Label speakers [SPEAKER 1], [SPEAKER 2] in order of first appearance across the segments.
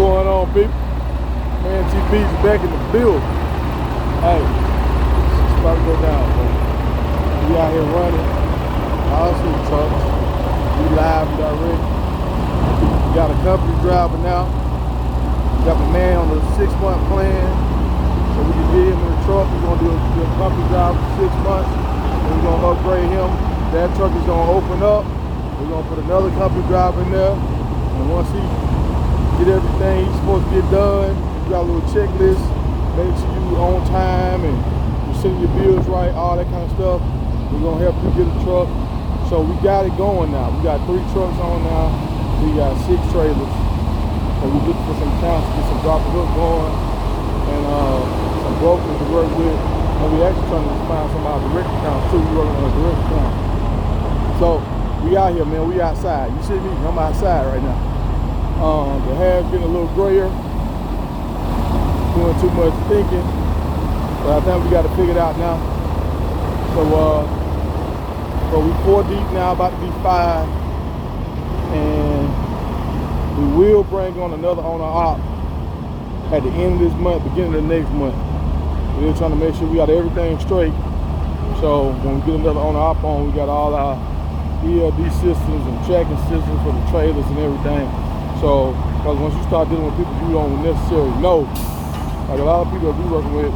[SPEAKER 1] going on, people? Man, TB's back in the building. Hey, it's about to go down, bro. We out here running. All see the trucks. We live and direct. We got a company driver now. We got the man on the 6-month plan. So we can get him in the truck. We're gonna do a company drive for 6 months. And we're gonna upgrade him. That truck is gonna open up. We're gonna put another company driver in there. And once he get everything he's supposed to get done, you got a little checklist, make sure you on time and you send your bills right, all that kind of stuff. We're gonna help you get a truck. So we got it going now. We got 3 trucks on now. We got 6 trailers. So we're looking for some accounts to get some drop and hook going and some brokers to work with. And we actually trying to find some of our direct accounts too. We're working on a direct account. So we out here, man. We outside. You see me? I'm outside right now. The hair's getting a little grayer. Doing too much thinking. But I think we got to figure it out now. So we 4 deep now, about to be 5. And we will bring on another owner op at the end of this month, beginning of the next month. We're trying to make sure we got everything straight. So when we get another owner op on, we got all our ELD systems and tracking systems for the trailers and everything. So, because once you start dealing with people you don't necessarily know, like a lot of people that we working with,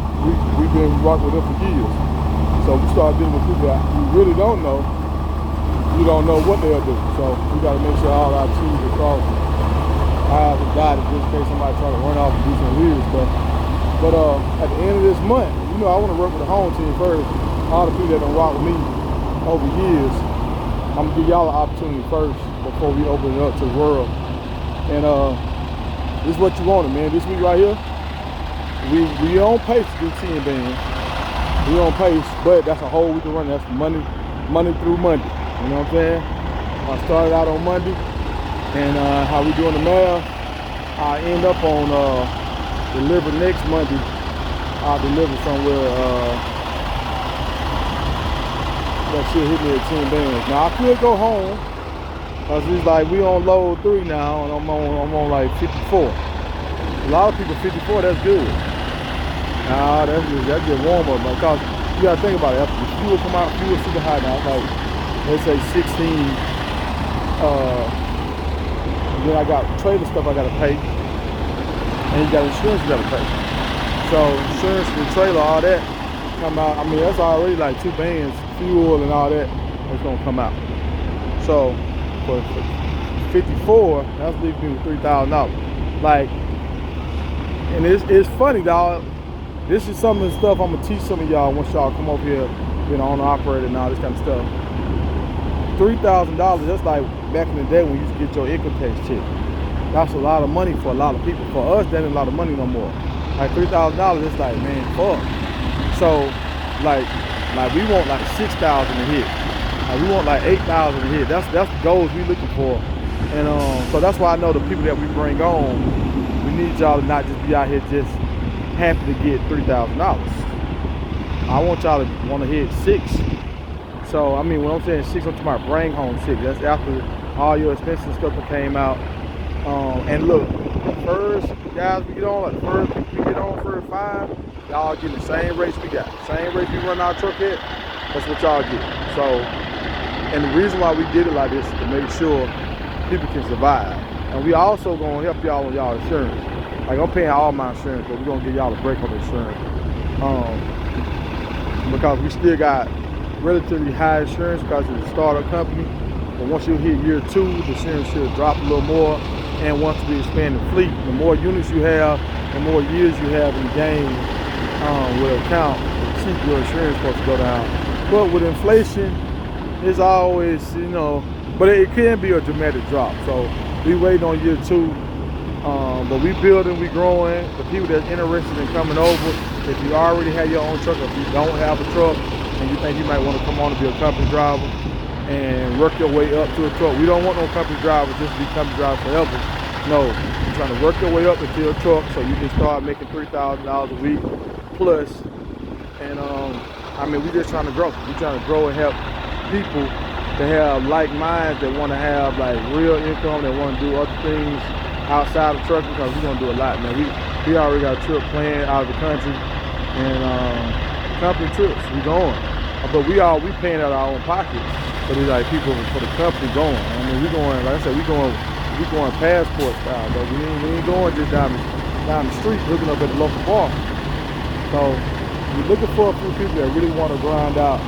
[SPEAKER 1] we've been rocking with them for years. So we start dealing with people that we really don't know, you don't know what they'll do. So we got to make sure all our T's are crossed, I's are dotted, just in case somebody try to run off and do some weird stuff. But at the end of this month, you know, I want to work with the home team first. All the people that done rock with me over years, I'm gonna give y'all an opportunity first before we open it up to the world. And this is what you wanted, man. This week right here, we on pace to do 10 bands. We on pace, but that's a whole week of running. That's Monday through Monday. You know what I'm saying? I started out on Monday, and how we doing the math, I end up on deliver next Monday. I'll deliver somewhere. That shit hit me at 10 bands. Now I could go home. Cause it's like we on load 3 now, and I'm on like 54. A lot of people 54, that's good. Nah, that's just warm up, because you gotta think about it. After the fuel come out, fuel super high now. It's like let's say 16. And then I got trailer stuff I gotta pay, and you got insurance you gotta pay. So insurance for the trailer, all that come out. I mean, that's already like 2 bands, fuel and all that. That's gonna come out. So for 54, that's leaving me with $3,000. Like, and it's funny, dog. This is some of the stuff I'm gonna teach some of y'all once y'all come over here, you know, owner operator and all this kind of stuff. $3,000, that's like back in the day when you used to get your income tax check. That's a lot of money for a lot of people. For us, that ain't a lot of money no more. Like $3,000, it's like, man, fuck. So, like we want like 6,000 to hit. Like we want like 8,000 to hit. That's the goals we looking for. And so that's why I know the people that we bring on, we need y'all to not just be out here just happy to get $3,000. I want y'all to want to hit 6. So I mean, when I'm saying 6, I'm talking about bring home 6. That's after all your expenses and stuff that came out. And look, first guys we get on, like first we get on for 5, y'all getting the same rates we got. Same rates we run our truck at, that's what y'all get. So, and the reason why we did it like this is to make sure people can survive. And we also gonna help y'all with y'all insurance. Like I'm paying all my insurance, but we're gonna give y'all a break on the insurance. Because we still got relatively high insurance because it's a startup company. But once you hit year 2, the insurance should drop a little more. And once we expand the fleet, the more units you have, the more years you have in the game will count. The cheap your insurance supposed to go down. But with inflation, it's always, you know, but it can be a dramatic drop. So we waiting on year 2. But we building, we growing. The people that's interested in coming over, if you already have your own truck, if you don't have a truck, and you think you might want to come on and be a company driver and work your way up to a truck. We don't want no company driver just to be company driver forever. No, you're trying to work your way up into a truck so you can start making $3,000 a week plus. And I mean, we just trying to grow. We're trying to grow and help people to have like minds that want to have like real income, that want to do other things outside of trucking because we're gonna do a lot, man. We already got a trip planned out of the country and company trips. We going, but we paying out of our own pocket. But it's like people for the company going. I mean, we going, like I said, we going passport style, but we ain't going just down the street hooking up at the local bar. So we're looking for a few people that really want to grind out,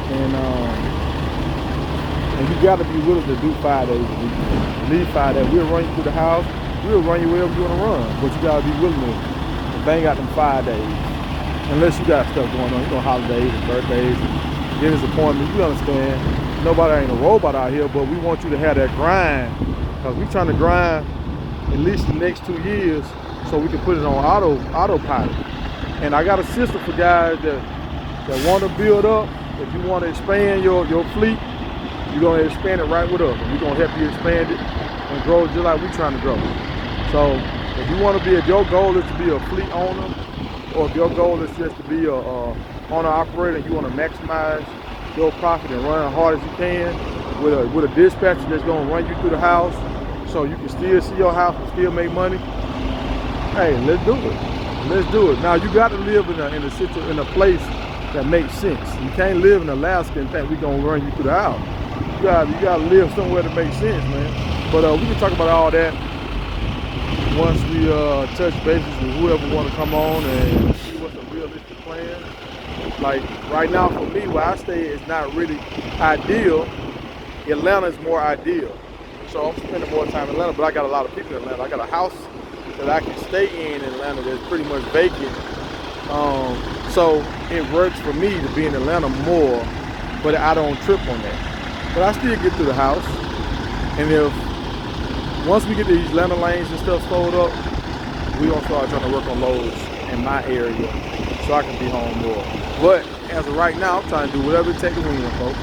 [SPEAKER 1] and you got to be willing to do 5 days a week. At least 5 days. We'll run you through the house. We'll run you wherever you want to run, but you got to be willing to bang out them 5 days. Unless you got stuff going on, you know, holidays and birthdays and dentist appointments. You understand? Nobody ain't a robot out here, but we want you to have that grind, because we trying to grind at least the next 2 years so we can put it on autopilot. And I got a system for guys that want to build up. If you want to expand your fleet, you're going to expand it right with us. And we're going to help you expand it and grow just like we're trying to grow. So if you want to be, if your goal is to be a fleet owner, or if your goal is just to be a owner operator, and you want to maximize your profit and run as hard as you can with a dispatcher that's going to run you through the house so you can still see your house and still make money, hey, let's do it. Let's do it. Now, you got to live in a place that makes sense. You can't live in Alaska and think we're going to run you through the house. You got to live somewhere that makes sense, man. But we can talk about all that once we touch bases with whoever want to come on and see what's a realistic plan. Like right now for me, where I stay is not really ideal. Atlanta is more ideal. So I'm spending more time in Atlanta, but I got a lot of people in Atlanta. I got a house that I can stay in Atlanta that's pretty much vacant. So it works for me to be in Atlanta more, but I don't trip on that. But I still get through the house. And once we get these Atlanta lanes and stuff sold up, we're gonna start trying to work on loads in my area so I can be home more. But as of right now, I'm trying to do whatever it takes to win, folks.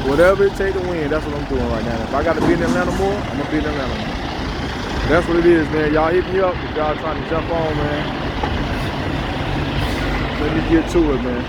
[SPEAKER 1] Whatever it takes to win, that's what I'm doing right now. If I got to be in Atlanta more, I'm going to be in Atlanta more. That's what it is, man. Y'all hit me up if y'all trying to jump on, man. Let me get to it, man.